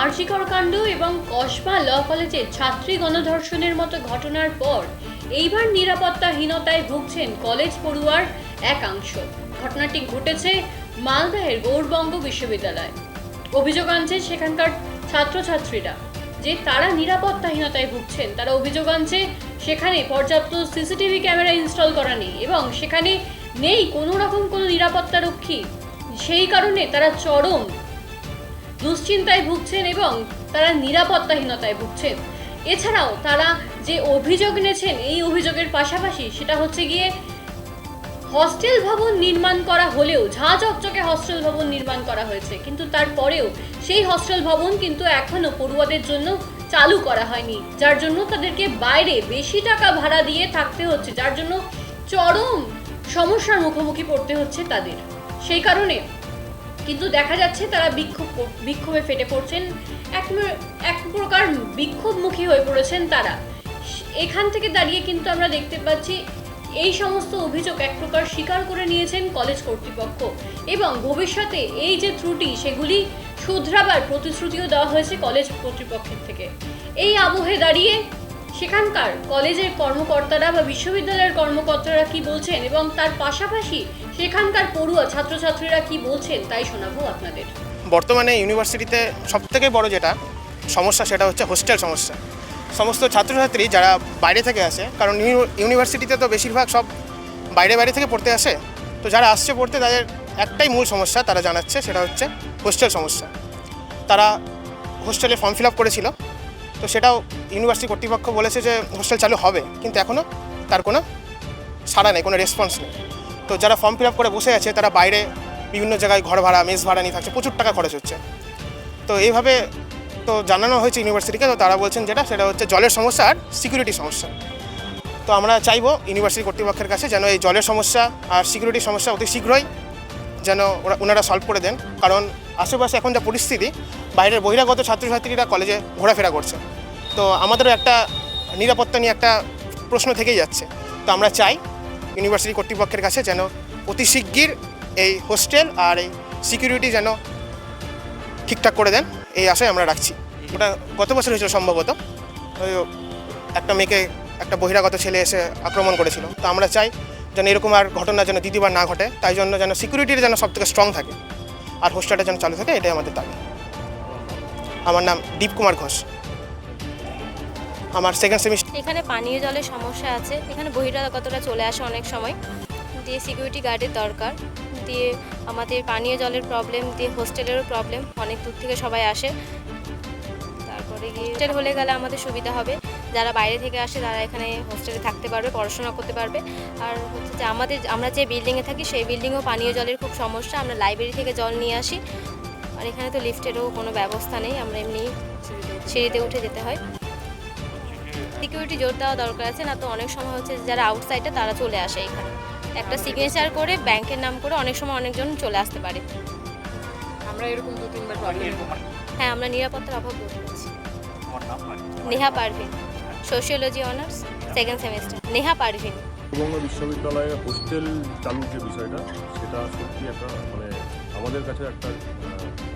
আরজিকর কাণ্ড এবং কসবা ল কলেজের ছাত্রী গণধর্ষণের মতো ঘটনার পর এইবার নিরাপত্তাহীনতায় ভুগছেন কলেজ পড়ুয়ার একাংশ। ঘটনাটি ঘটেছে মালদহের গৌড়বঙ্গ বিশ্ববিদ্যালয়। অভিযোগ আনছে সেখানকার ছাত্রছাত্রীরা যে তারা নিরাপত্তাহীনতায় ভুগছেন। তারা অভিযোগ আনছে সেখানে পর্যাপ্ত সিসিটিভি ক্যামেরা ইনস্টল করা নেই এবং সেখানে নেই কোনো রকম কোনো নিরাপত্তারক্ষী। সেই কারণে তারা চরম দুশ্চিন্তায় ভুগছেন এবং তারা নিরাপত্তাহীনতায় ভুগছেন। এছাড়াও তারা যে অভিযোগ এনেছেন এই অভিযোগের পাশাপাশি সেটা হচ্ছে গিয়ে হস্টেল ভবন নির্মাণ করা হলেও ঝাঁ চকচকে হস্টেল ভবন নির্মাণ করা হয়েছে, কিন্তু তারপরেও সেই হস্টেল ভবন কিন্তু এখনো পড়ুয়াদের জন্য চালু করা হয়নি, যার জন্য তাদেরকে বাইরে বেশি টাকা ভাড়া দিয়ে থাকতে হচ্ছে, যার জন্য চরম সমস্যার মুখোমুখি পড়তে হচ্ছে তাদের। সেই কারণে কিন্তু দেখা যাচ্ছে তারা বিক্ষোভে ফেটে পড়ছেন, এক প্রকার বিক্ষোভমুখী হয়ে পড়েছেন তারা। এখান থেকে দাঁড়িয়ে কিন্তু আমরা দেখতে পাচ্ছি এই সমস্ত অভিযোগ এক প্রকার স্বীকার করে নিয়েছেন কলেজ কর্তৃপক্ষ এবং ভবিষ্যতে এই যে ত্রুটি সেগুলি শুধরাবার প্রতিশ্রুতিও দেওয়া হয়েছে কলেজ কর্তৃপক্ষের থেকে। এই আবহে দাঁড়িয়ে সেখানকার কলেজের কর্মকর্তারা বা বিশ্ববিদ্যালয়ের কর্মকর্তারা কি বলছেন এবং তার পাশাপাশি সেখানকার পড়ুয়া ছাত্রছাত্রীরা কি বলছেন তাই শোনাবো আপনাদের। বর্তমানে ইউনিভার্সিটিতে সবথেকে বড় যেটা সমস্যা সেটা হচ্ছে হোস্টেল সমস্যা। সমস্ত ছাত্রছাত্রী যারা বাইরে থেকে আসে, কারণ ইউনিভার্সিটিতে তো বেশিরভাগ সব বাইরে থেকে পড়তে আসে, তো যারা আসছে পড়তে তাদের একটাই মূল সমস্যা তারা জানাচ্ছে, সেটা হচ্ছে হোস্টেল সমস্যা। তারা হোস্টেলে ফর্ম ফিল আপ করেছিল, তো সেটাও ইউনিভার্সিটি কর্তৃপক্ষ বলেছে যে হোস্টেল চালু হবে, কিন্তু এখনও তার কোনো সাড়া নেই, কোনো রেসপন্স নেই। তো যারা ফর্ম ফিল আপ করে বসে আছে তারা বাইরে বিভিন্ন জায়গায় ঘর ভাড়া মেস ভাড়া নিয়ে থাকছে, প্রচুর টাকা খরচ হচ্ছে। তো এইভাবে তো জানানো হয়েছে ইউনিভার্সিটিকে, তো তারা বলছেন সেটা হচ্ছে জলের সমস্যা আর সিকিউরিটি সমস্যা। তো আমরা চাইবো ইউনিভার্সিটি কর্তৃপক্ষের কাছে যেন এই জলের সমস্যা আর সিকিউরিটি সমস্যা অতি শীঘ্রই যেন ওনারা সলভ করে দেন, কারণ আশেপাশে এখন যা পরিস্থিতি বাইরের বহিরাগত ছাত্রছাত্রীরা কলেজে ঘোরাফেরা করছে, তো আমাদেরও একটা নিরাপত্তা নিয়ে একটা প্রশ্ন থেকেই যাচ্ছে। তো আমরা চাই ইউনিভার্সিটি কর্তৃপক্ষের কাছে যেন অতি শিগগির এই হোস্টেল আর এই সিকিউরিটি যেন ঠিকঠাক করে দেন, এই আশায় আমরা রাখছি। ওটা গত বছর হয়েছিল সম্ভবত, ওই একটা মেয়েকে একটা বহিরাগত ছেলে এসে আক্রমণ করেছিল। তো আমরা চাই যেন এরকম আর ঘটনা যেন দ্বিতীয়বার না ঘটে, তাই জন্য যেন সিকিউরিটির যেন সব থেকে স্ট্রং থাকে আর হোস্টেলটা যেন চালু থাকে, এটাই আমাদের দাবি। আমার নাম দীপ কুমার ঘোষ, আমার সেকেন্ড সেমিস্টার। এখানে পানীয় জলের সমস্যা আছে, এখানে বহিরাগতরা চলে আসে অনেক সময়, দিয়ে সিকিউরিটি গার্ডের দরকার, দিয়ে আমাদের পানীয় জলের প্রবলেম, দিয়ে হোস্টেলেরও প্রবলেম, অনেক দূর থেকে সবাই আসে। তারপরে গিয়ে হোস্টেল হলে গেলে আমাদের সুবিধা হবে, যারা বাইরে থেকে আসে তারা এখানে হোস্টেলে থাকতে পারবে, পড়াশোনা করতে পারবে। আর হচ্ছে যে আমরা যে বিল্ডিংয়ে থাকি সেই বিল্ডিংয়েও পানীয় জলের খুব সমস্যা, আমরা লাইব্রেরি থেকে জল নিয়ে আসি, আর এখানে তো লিফটেরও কোনো ব্যবস্থা নেই, আমরা এমনি সিঁড়িতে উঠে যেতে হয়। সিকিউরিটি জোর দেওয়া দরকার আছে, না তো অনেক সময় হচ্ছে যারা আউটসাইডে তারা চলে আসে এখানে একটা সিগনেচার করে ব্যাংকের নাম করে অনেক সময় অনেকজন চলে আসতে পারে। আমরা এরকম 2-3বার প্রবলেম। হ্যাঁ, আমরা নিরাপত্তার অভাব বোধ করছি। Neha Parvin, sociology honours, second semester. Neha Parvin. Gour Banga বিশ্ববিদ্যালয়ে হোস্টেল চালুর যে বিষয়টা, সেটা সত্যি একটা আমাদের কাছে একটা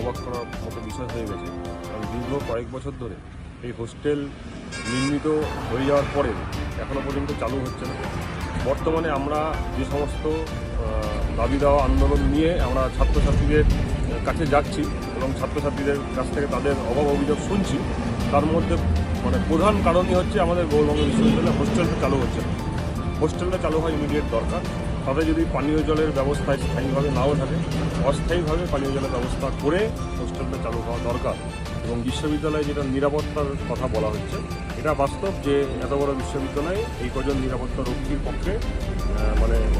অবাক করার মতো বিষয় হয়ে গেছে, কারণ দীর্ঘ কয়েক বছর ধরে এই হোস্টেল নির্মিত হয়ে যাওয়ার পরে এখনও পর্যন্ত চালু হচ্ছে না। বর্তমানে আমরা যে সমস্ত দাবি দেওয়া আন্দোলন নিয়ে আমরা ছাত্রছাত্রীদের কাছে যাচ্ছি এবং ছাত্রছাত্রীদের কাছ থেকে তাদের অভাব অভিযোগ শুনছি, তার মধ্যে প্রধান কারণই হচ্ছে আমাদের গৌড়বঙ্গ বিশ্ববিদ্যালয়ে হোস্টেলটা চালু হচ্ছে না। হোস্টেলটা চালু হয় ইমিডিয়েট দরকার, তাতে যদি পানীয় জলের ব্যবস্থা স্থায়ীভাবে নাও থাকে, অস্থায়ীভাবে পানীয় জলের ব্যবস্থা করে হোস্টেলটা চালু হওয়া দরকার। এবং বিশ্ববিদ্যালয়ে যেটা নিরাপত্তার কথা বলা হচ্ছে, এটা বাস্তব যে এত বড় বিশ্ববিদ্যালয়ে এই কজন নিরাপত্তা রক্ষীর পক্ষে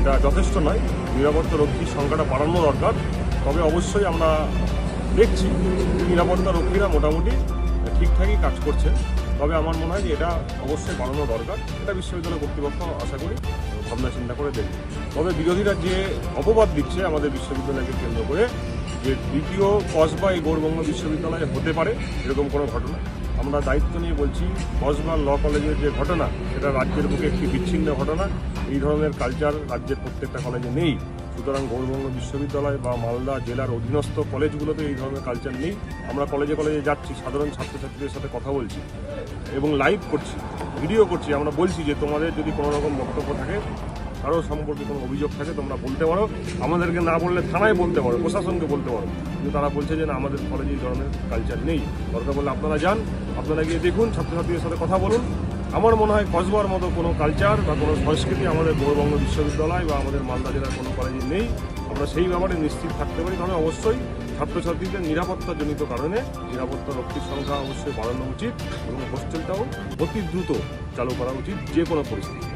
এটা যথেষ্ট নয়, নিরাপত্তা রক্ষীর সংখ্যাটা বাড়ানো দরকার। তবে অবশ্যই আমরা দেখছি নিরাপত্তা রক্ষীরা মোটামুটি ঠিকঠাকই কাজ করছে, তবে আমার মনে হয় যে এটা অবশ্যই বাড়ানো দরকার। এটা বিশ্ববিদ্যালয় কর্তৃপক্ষ আশা করি ভাবনা চিন্তা করে দেখবে। তবে বিরোধীরা যে অপবাদ দিচ্ছে আমাদের বিশ্ববিদ্যালয়কে কেন্দ্র করে, যে দ্বিতীয় কসবা এই গৌড়বঙ্গ বিশ্ববিদ্যালয়ে হতে পারে এরকম কোনো ঘটনা, আমরা দায়িত্ব নিয়ে বলছি কসবা ল কলেজের যে ঘটনা সেটা রাজ্যের বুকে একটি বিচ্ছিন্ন ঘটনা। এই ধরনের কালচার রাজ্যের প্রত্যেকটা কলেজে নেই, সুতরাং গৌড়বঙ্গ বিশ্ববিদ্যালয় বা মালদা জেলার অধীনস্থ কলেজগুলোতে এই ধরনের কালচার নেই। আমরা কলেজে কলেজে যাচ্ছি, সাধারণ ছাত্রছাত্রীদের সাথে কথা বলছি এবং লাইভ করছি, ভিডিও করছি। আমরা বলছি যে তোমাদের যদি কোনো রকম বক্তব্য থাকে, কারো সম্পর্কে কোনো অভিযোগ থাকে, তোমরা বলতে পারো, আমাদেরকে না বললে থানায় বলতে পারো, প্রশাসনকে বলতে পারো। কিন্তু তারা বলছে যে না, আমাদের কলেজে এই ধরনের কালচার নেই। দরকার বললে আপনারা যান, আপনারা গিয়ে দেখুন, ছাত্রছাত্রীদের সাথে কথা বলুন। আমার মনে হয় কসবার মতো কোনো কালচার বা কোনো সংস্কৃতি আমাদের গৌড়বঙ্গ বিশ্ববিদ্যালয় বা আমাদের মালদা জেলার কোনো কলেজে নেই। আমরা সেই ব্যাপারে নিশ্চিত থাকতে পারি। তবে অবশ্যই ছাত্রছাত্রীদের নিরাপত্তাজনিত কারণে নিরাপত্তা রক্ষীর সংখ্যা অবশ্যই বাড়ানো উচিত এবং হোস্টেলটাও অতি দ্রুত চালু করা উচিত যে কোনো পরিস্থিতি।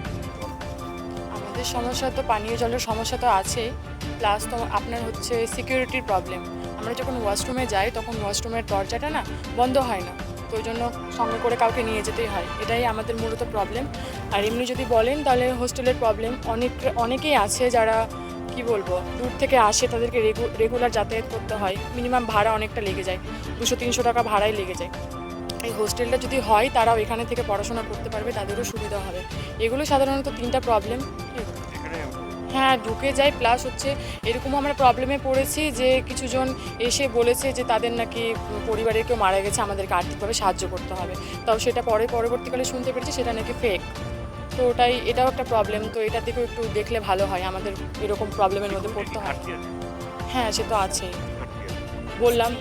আমাদের সমস্যা তো পানীয় জলের সমস্যা তো আছেই, প্লাস তো আপনার হচ্ছে সিকিউরিটির প্রবলেম। আমরা যখন ওয়াশরুমে যাই তখন ওয়াশরুমের দরজাটা না বন্ধ হয় না, তো ওই জন্য সঙ্গে করে কাউকে নিয়ে যেতেই হয়। এটাই আমাদের মূলত প্রবলেম। আর এমনি যদি বলেন তাহলে হোস্টেলের প্রবলেম অনেকেই আছে যারা কি বলবো দূর থেকে আসে, তাদেরকে রেগুলার যাতায়াত করতে হয়, মিনিমাম ভাড়া অনেকটা লেগে যায়, 200-300 টাকা ভাড়াই লেগে যায়। এই হোস্টেলটা যদি হয় তারাও এখানে থেকে পড়াশোনা করতে পারবে, তাদেরও সুবিধা হবে। এগুলো সাধারণত 3টা প্রবলেম। হ্যাঁ, ঢুকে যায়। প্লাস হচ্ছে এরকমও আমরা প্রবলেমে পড়েছি যে কিছুজন এসে বলেছে যে তাদের নাকি পরিবারের কেউ মারা গেছে, আমাদেরকে আর্থিকভাবে সাহায্য করতে হবে। তাও সেটা পরবর্তীকালে শুনতে পেরেছি সেটা নাকি ফেক। তো এটাও একটা প্রবলেম। তো এটার দিকেও একটু দেখলে ভালো হয়, আমাদের এরকম প্রবলেমের মধ্যে পড়তে হয়। হ্যাঁ, সে তো আছেই। বললাম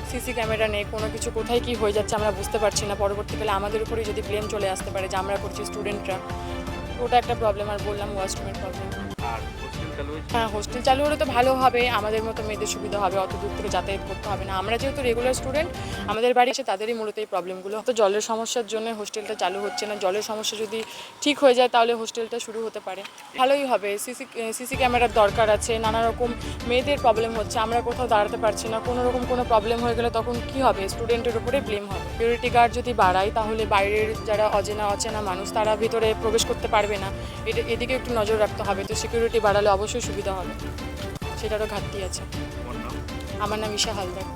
সিসি ক্যামেরা নেই, কোনো কিছু কোথায় কি হয়ে যাচ্ছে আমরা বুঝতে পারছি না। পরবর্তীকালে আমাদের উপরেই যদি ব্লেম চলে আসতে পারে যে আমরা করছি স্টুডেন্টরা, ওটা একটা প্রবলেম। আর বললাম ওয়াশরুমের প্রবলেম। হ্যাঁ, হোস্টেল চালু হলে তো ভালো হবে, আমাদের মতো মেয়েদের সুবিধা হবে, অত দূর থেকে যাতায়াত করতে হবে না। আমরা যেহেতু রেগুলার স্টুডেন্ট, আমাদের বাড়ি এসে তাদেরই মূলত এই প্রবলেমগুলো। তো জলের সমস্যার জন্য হোস্টেলটা চালু হচ্ছে না। জলের সমস্যা যদি ঠিক হয়ে যায় তাহলে হোস্টেলটা শুরু হতে পারে, ভালোই হবে। সিসি ক্যামেরার দরকার আছে, নানা রকম মেয়েদের প্রবলেম হচ্ছে, আমরা কোথাও দাঁড়াতে পারছি না। কোনো রকম কোনো প্রবলেম হয়ে গেলে তখন কি হবে, স্টুডেন্টের উপরে ব্লেম হবে। সিকিউরিটি গার্ড যদি বাড়ায় তাহলে বাইরের যারা অচেনা মানুষ তারা ভিতরে প্রবেশ করতে পারবে না, এদিকে একটু নজর রাখতে হবে। তো সিকিউরিটি বাড়ালে অবশ্যই সুবিধা হবে, সেটারও ঘাটতি আছে। আমার নাম ঈশা হালদার,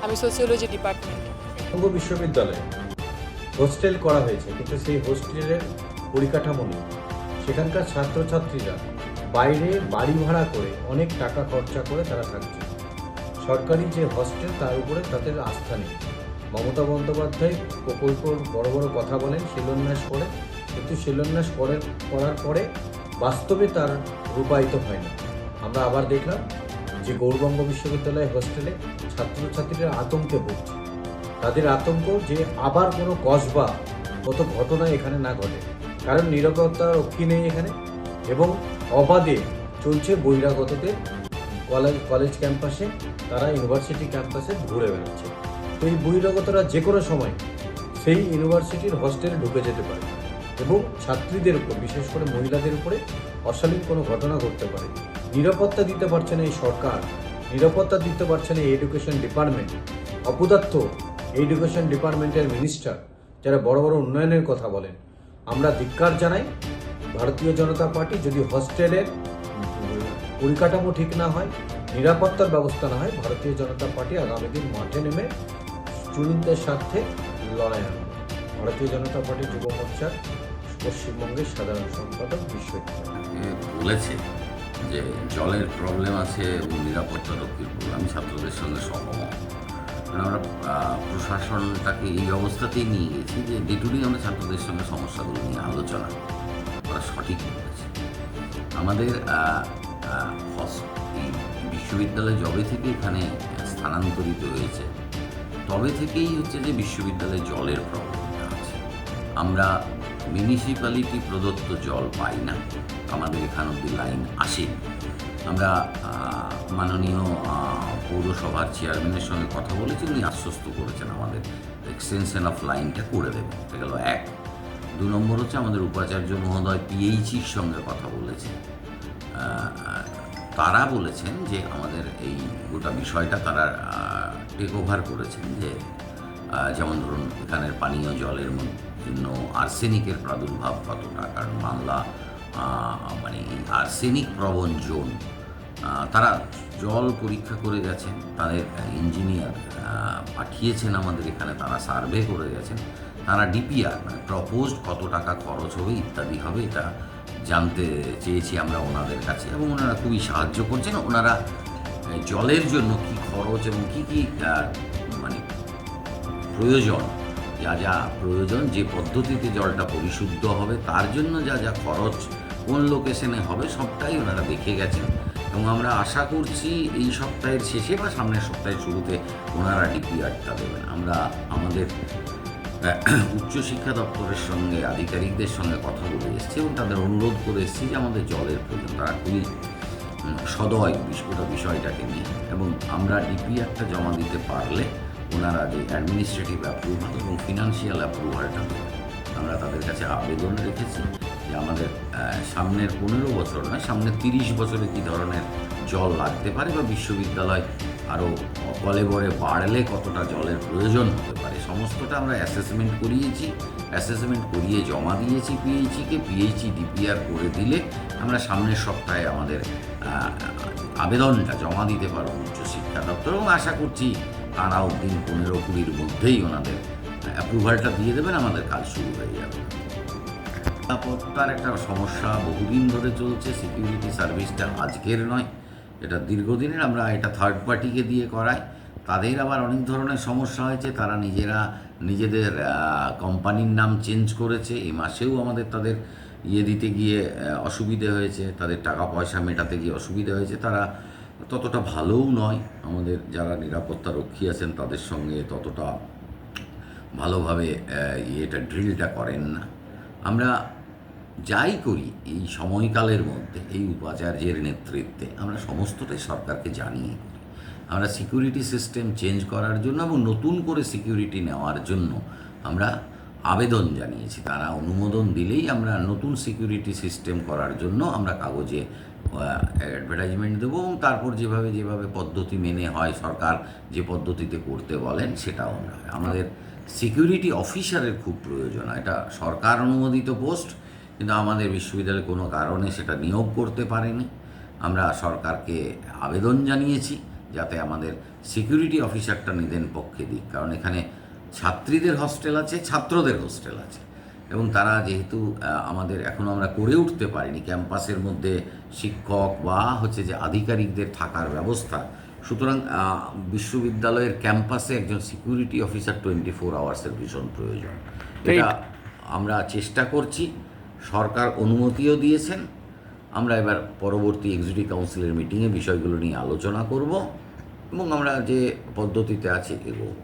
আমি সোসিওলজি ডিপার্টমেন্ট। বঙ্গ বিশ্ববিদ্যালয়ে হোস্টেল করা হয়েছে, কিন্তু সেই হোস্টেলের পরিকাঠামো নেই। সেখানকার ছাত্রছাত্রীরা বাইরে বাড়ি ভাড়া করে অনেক টাকা খরচা করে তারা থাকছে। সরকারি যে হোস্টেল তার উপরে তাদের আস্থা নেই। মমতা বন্দ্যোপাধ্যায় প্রকল্প বড় বড় কথা বলেন, শিলান্যাস করেন, কিন্তু শিলান্যাস করার পরে বাস্তবে তার রূপায়িত হয় না। আমরা আবার দেখলাম যে গৌড়বঙ্গ বিশ্ববিদ্যালয় হোস্টেলে ছাত্রছাত্রীরা আতঙ্কে ভুগছে। তাদের আতঙ্ক যে আবার কোনো কসবা কত ঘটনা এখানে না ঘটে, কারণ নিরাপত্তা রক্ষী নেই এখানে এবং অবাধে চলছে বহিরাগতদের কলেজ ক্যাম্পাসে, তারা ইউনিভার্সিটি ক্যাম্পাসে ঘুরে বেড়াচ্ছে। তো এই বহিরাগতরা যে কোনো সময় সেই ইউনিভার্সিটির হোস্টেলে ঢুকে যেতে পারে এবং ছাত্রীদের উপর, বিশেষ করে মহিলাদের উপরে অশালীন কোনো ঘটনা ঘটতে পারে। নিরাপত্তা দিতে পারছে না এই সরকার, নিরাপত্তা দিতে পারছে না এডুকেশন ডিপার্টমেন্ট। অপদার্থ এডুকেশন ডিপার্টমেন্টের মিনিস্টার যারা বড় বড় উন্নয়নের কথা বলেন। আমরা ধিক্কার জানাই ভারতীয় জনতা পার্টি, যদি হোস্টেলের পরিকাঠামো ঠিক না হয়, নিরাপত্তার ব্যবস্থা না হয়, ভারতীয় জনতা পার্টি আগামী দিন মাঠে নেমে স্টুডেন্টদের সাথে লড়াই আনবে। ভারতীয় জনতা পার্টি যুব মোর্চার পশ্চিমবঙ্গের সাধারণ সম্পাদক বিশ্বজিৎ বলেছে যে জলের প্রবলেম আছে এবং নিরাপত্তা রক্ষীর প্রবলেম। আমি ছাত্রদের সঙ্গে সহমত। আমরা প্রশাসনটাকে এই অবস্থাতেই নিয়ে গেছি যে ডে টু ডে আমরা ছাত্রদের সঙ্গে সমস্যাগুলো নিয়ে আলোচনা করা সঠিক বলেছে। আমাদের বিশ্ববিদ্যালয় যবে থেকে এখানে স্থানান্তরিত হয়েছে তবে থেকেই হচ্ছে যে বিশ্ববিদ্যালয়ে জলের প্রবলেমটা আছে। আমরা মিউনিসিপ্যালিটি প্রদত্ত জল পাই না, আমাদের এখান অব্দি লাইন আসেনি। আমরা মাননীয় পৌরসভার চেয়ারম্যানের সঙ্গে কথা বলেছি, উনি আশ্বস্ত করেছেন আমাদের এক্সটেনশন অফ লাইনটা করে দেবেন। এটা গেল এক। 2 নম্বর হচ্ছে আমাদের উপাচার্য মহোদয় পিএইচির সঙ্গে কথা বলেছে। তারা বলেছেন যে আমাদের এই গোটা বিষয়টা তারা টেক ওভার করেছেন, যে যেমন ধরুন এখানের পানীয় জলের জন্য আর্সেনিকের প্রাদুর্ভাব কতটা, কারণ বাংলা মানে আর্সেনিক প্রবণ জোন। তারা জল পরীক্ষা করে গেছেন, তাদের ইঞ্জিনিয়ার পাঠিয়েছেন আমাদের এখানে, তারা সার্ভে করে গেছেন, তারা ডিপিআর মানে প্রপোজড কত টাকা খরচ হবে ইত্যাদি হবে এটা জানতে চেয়েছি আমরা ওনাদের কাছে, এবং ওনারা খুবই সাহায্য করছেন। ওনারা জলের জন্য কি খরচ এবং কি কি মানে প্রয়োজন, যা যা প্রয়োজন, যে পদ্ধতিতে জলটা পরিশুদ্ধ হবে তার জন্য যা যা খরচ কোন লোকেশনে হবে সবটাই ওনারা দেখে গেছেন। এবং আমরা আশা করছি এই সপ্তাহের শেষে বা সামনের সপ্তাহের শুরুতে ওনারা ডিপিআরটা দেবেন। আমরা আমাদের উচ্চশিক্ষা দপ্তরের সঙ্গে আধিকারিকদের সঙ্গে কথা বলে এসেছি এবং তাদের অনুরোধ করে এসেছি যে আমাদের জলের প্রয়োজন। তারা খুবই সদয় গোটা বিষয়টাকে নিয়ে, এবং আমরা ডিপিআরটা জমা দিতে পারলে ওনারা যে অ্যাডমিনিস্ট্রেটিভ অ্যাপ্রুভাল এবং ফিনান্সিয়াল অ্যাপ্রুভালটা দেবেন। আমরা তাদের কাছে আবেদন রেখেছি যে আমাদের সামনের 15 বছর নয়, সামনের 30 বছরে কী ধরনের জল লাগতে পারে, বা বিশ্ববিদ্যালয় আরও কলেবরে বাড়লে কতটা জলের প্রয়োজন হতে পারে, সমস্তটা আমরা অ্যাসেসমেন্ট করিয়ে জমা দিয়েছি পিএইচিকে। পিএইচি ডিপিআর করে দিলে আমরা সামনের সপ্তাহে আমাদের আবেদনটা জমা দিতে পারব উচ্চশিক্ষা দপ্তর, এবং আশা করছি তারাও দিন 15-20 মধ্যেই ওনাদের অ্যাপ্রুভালটা দিয়ে দেবেন, আমাদের কাজ শুরু হয়ে যাবে। নিরাপত্তার একটা সমস্যা বহুদিন ধরে চলছে। সিকিউরিটি সার্ভিসটা আজকের নয়, এটা দীর্ঘদিনের। আমরা এটা থার্ড পার্টিকে দিয়ে করাই, তাদের আবার অনেক ধরনের সমস্যা হয়েছে। তারা নিজেদের কোম্পানির নাম চেঞ্জ করেছে। এই মাসেও আমাদের তাদের দিতে গিয়ে অসুবিধে হয়েছে, তাদের টাকা পয়সা মেটাতে গিয়ে অসুবিধা হয়েছে। তারা ততটা ভালোও নয়, আমাদের যারা নিরাপত্তা রক্ষী আছেন তাদের সঙ্গে ততটা ভালোভাবে এটা ড্রিলটা করেন না। আমরা যাই করি এই সময়কালের মধ্যে এই উপাচার্যের নেতৃত্বে আমরা সমস্তটাই সরকারকে জানিয়ে করি। আমরা সিকিউরিটি সিস্টেম চেঞ্জ করার জন্য এবং নতুন করে সিকিউরিটি নেওয়ার জন্য আমরা আবেদন জানিয়েছি। তারা অনুমোদন দিলেই আমরা নতুন সিকিউরিটি সিস্টেম করার জন্য আমরা কাগজে অ্যাডভার্টাইজমেন্ট দেবো, এবং তারপর যেভাবে পদ্ধতি মেনে হয়, সরকার যে পদ্ধতিতে করতে বলেন সেটাও আমরা। আমাদের সিকিউরিটি অফিসারের খুব প্রয়োজন। এটা সরকার অনুমোদিত পোস্ট, কিন্তু আমাদের বিশ্ববিদ্যালয়ে কোনো কারণে সেটা নিয়োগ করতে পারেনি। আমরা সরকারকে আবেদন জানিয়েছি যাতে আমাদের সিকিউরিটি অফিসারটা নিদেন পক্ষে দিক, কারণ এখানে ছাত্রীদের হস্টেল আছে, ছাত্রদের হোস্টেল আছে, এবং তারা যেহেতু আমাদের এখনও আমরা করে উঠতে পারিনি ক্যাম্পাসের মধ্যে শিক্ষক বা যে আধিকারিকদের থাকার ব্যবস্থা, সুতরাং বিশ্ববিদ্যালয়ের ক্যাম্পাসে একজন সিকিউরিটি অফিসার 24 আওয়ার্সের ভীষণ প্রয়োজন। এটা আমরা চেষ্টা করছি, সরকার অনুমতিও দিয়েছেন। আমরা এবার পরবর্তী এক্সিকিউটিভ কাউন্সিলের মিটিংয়ে বিষয়গুলো নিয়ে আলোচনা করব, এবং আমরা যে পদ্ধতিতে আছে এগোবো।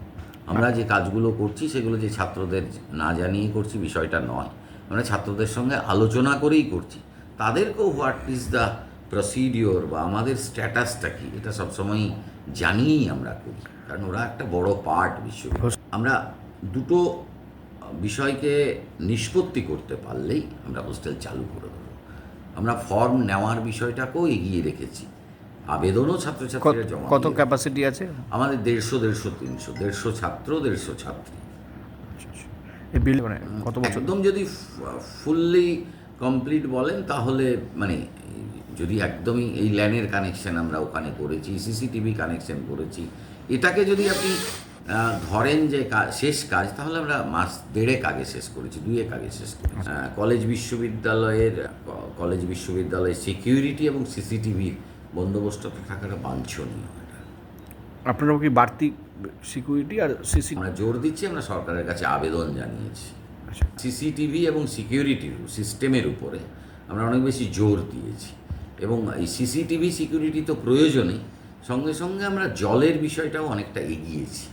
আমরা যে কাজগুলো করছি সেগুলো যে ছাত্রদের না জানিয়ে করছি বিষয়টা নয়, আমরা ছাত্রদের সঙ্গে আলোচনা করেই করছি। তাদেরকেও হোয়াট ইজ দ্য প্রসিডিওর বা আমাদের স্ট্যাটাসটা কী এটা সবসময়ই জানিয়েই আমরা করি, কারণ ওরা একটা বড় পার্ট বিশ্ববিদ্যালয়। আমরা দুটো বিষয়কে নিষ্পত্তি করতে পারলেই আমরা হোস্টেল চালু করে দেবো। আমরা ফর্ম নেওয়ার বিষয়টাকেও এগিয়ে রেখেছি, আবেদনও ছাত্রছাত্রীরা জমা। কত ক্যাপাসিটি আছে আমাদের 150-300 150 ছাত্র 150 ছাত্রী। এই বিল মানে কত বছর? একদম যদি ফুললি কমপ্লিট বলেন তাহলে মানে যদি একদমই এই ল্যানের কানেকশন আমরা ওখানে করেছি, সিসিটিভি কানেকশন করেছি, এটাকে যদি আপনি ধরেন যে শেষ কাজ, তাহলে আমরা মাস 1.5 আগে শেষ করেছি, 2 আগে শেষ করেছি। কলেজ বিশ্ববিদ্যালয়ের সিকিউরিটি এবং সিসিটিভির বন্দোবস্তটা থাকাটা বাঞ্ছনীয়। আপনারাও কি বাড়তি সিকিউরিটি আর সিসি আমরা জোর দিচ্ছি, আমরা সরকারের কাছে আবেদন জানিয়েছি সিসিটিভি এবং সিকিউরিটি সিস্টেমের উপরে আমরা অনেক বেশি জোর দিয়েছি, এবং এই সিসিটিভি সিকিউরিটি তো প্রয়োজনই, সঙ্গে সঙ্গে আমরা জলের বিষয়টাও অনেকটা এগিয়েছি।